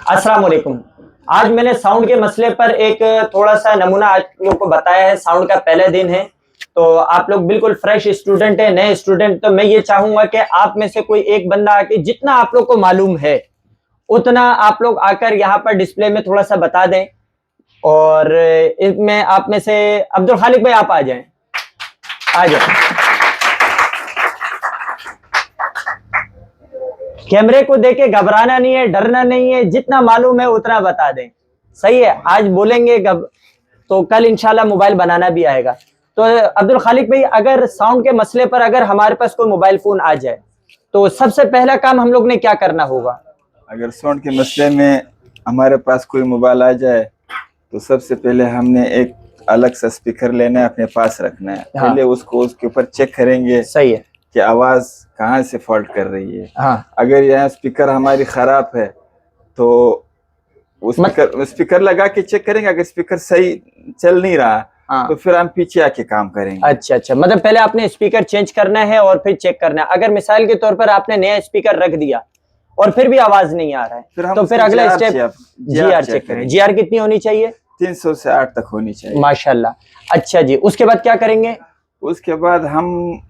अस्सलाम वालेकुम। आज मैंने साउंड के मसले पर एक थोड़ा सा नमूना आप लोग को बताया है। साउंड का पहला दिन है तो आप लोग बिल्कुल फ्रेश स्टूडेंट है, नए स्टूडेंट, तो मैं ये चाहूंगा कि आप में से कोई एक बंदा आके जितना आप लोग को मालूम है उतना आप लोग आकर यहाँ पर डिस्प्ले में थोड़ा सा बता दें। और इसमें आप में से अब्दुल खालिक भाई आप आ जाएं, आ जाएं। कैमरे को देख के घबराना नहीं है, डरना नहीं है, जितना मालूम है उतना बता दें। सही है, आज बोलेंगे तो कल इंशाल्लाह मोबाइल बनाना भी आएगा। तो अब्दुल खालिक भाई, अगर साउंड के मसले पर अगर हमारे पास कोई मोबाइल फोन आ जाए तो सबसे पहला काम हम लोग ने क्या करना होगा? अगर साउंड के मसले में हमारे पास कोई मोबाइल आ जाए तो सबसे पहले हमने एक अलग सा स्पीकर लेना है, अपने पास रखना है। हाँ। पहले उसके ऊपर चेक करेंगे। सही है कि आवाज कहाँ से फॉल्ट कर रही है। हाँ। अगर यहाँ स्पीकर हमारी खराब है तो स्पीकर लगा के चेक करेंगे। अगर स्पीकर सही चल नहीं रहा हाँ। तो फिर हम पीछे आके काम करेंगे। अच्छा, मतलब पहले आपने स्पीकर चेंज करना है और फिर चेक करना है। अगर मिसाल के तौर पर आपने नया स्पीकर रख दिया और फिर भी आवाज नहीं आ रहा है तो फिर अगला स्टेप जीआर चेक करें। जीआर कितनी होनी चाहिए? 300 से 8 तक होनी चाहिए। माशाल्लाह। अच्छा जी, उसके बाद क्या करेंगे? उसके बाद हम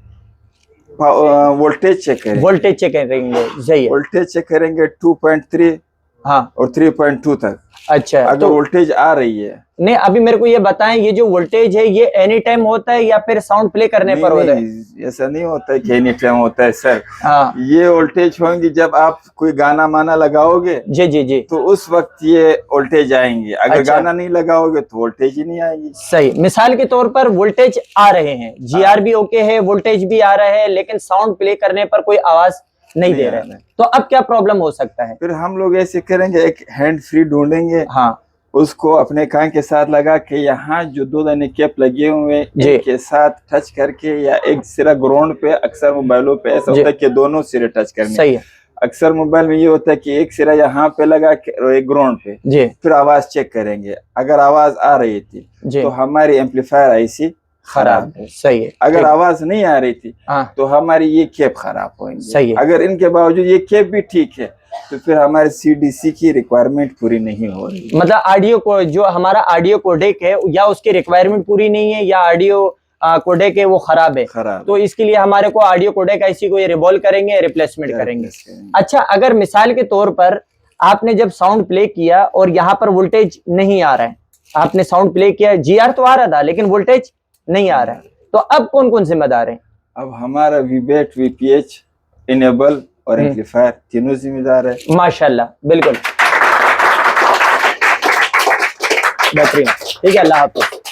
वोल्टेज चेक करेंगे। वोल्टेज चेक करेंगे। सही है, वोल्टेज चेक करेंगे 2.3 हाँ और 3.2 तक। अच्छा, अगर तो वोल्टेज आ रही है। नहीं, अभी मेरे को ये बताएं, ये जो वोल्टेज है ये एनी टाइम होता है या फिर साउंड प्ले करने पर होता है? ऐसा नहीं होता है कि एनी टाइम होता है सर। हाँ। ये वोल्टेज होंगी जब आप कोई गाना माना लगाओगे जी तो उस वक्त ये वोल्टेज आएंगे। अगर अच्छा। गाना नहीं लगाओगे तो वोल्टेज ही नहीं आएगी। सही। मिसाल के तौर पर वोल्टेज आ रहे हैं, जीआर भी ओके है, वोल्टेज भी आ रहा है, लेकिन साउंड प्ले करने पर कोई आवाज नहीं दे रहे हैं, तो अब क्या प्रॉब्लम हो सकता है? फिर हम लोग ऐसे करेंगे, एक हैंड फ्री ढूंढेंगे। हाँ। उसको अपने कान के साथ लगा के यहाँ जो 2 दाने कैप लगे हुए हैं के साथ टच करके, या एक सिरा ग्राउंड पे, अक्सर मोबाइलों पे ऐसा होता है कि दोनों सिरे टच करने। सही है। अक्सर मोबाइल में ये होता है कि एक सिरा यहाँ पे लगा के और एक ग्राउंड पे जी। फिर आवाज चेक करेंगे। अगर आवाज आ रही थी तो हमारी एम्पलीफायर आईसी खराब है। सही है। अगर आवाज नहीं आ रही थी तो हमारी ये कैप खराब होंगी। सही है। अगर इनके बावजूद ये कैप भी ठीक है तो फिर हमारे सीडीसी की रिक्वायरमेंट पूरी नहीं हो रही। मतलब ऑडियो को जो हमारा ऑडियो कोडेक है या उसकी रिक्वायरमेंट पूरी नहीं है या ऑडियो कोडेक है वो खराब है। तो इसके लिए हमारे को ऑडियो कोडेक ऐसी को रिवॉल्व करेंगे, रिप्लेसमेंट करेंगे। अच्छा, अगर मिसाल के तौर पर आपने जब साउंड प्ले किया और यहाँ पर वोल्टेज नहीं आ रहा है, आपने साउंड प्ले किया, जीआर तो आ रहा था लेकिन वोल्टेज नहीं आ रहा है, तो अब कौन कौन जिम्मेदार है? अब हमारा वीबेट, वीपीएच, इनेबल और एम्पलीफायर तीनों जिम्मेदार है। माशाल्लाह, बिल्कुल बेहतरीन। ठीक है, अल्लाह हाफ़िज़।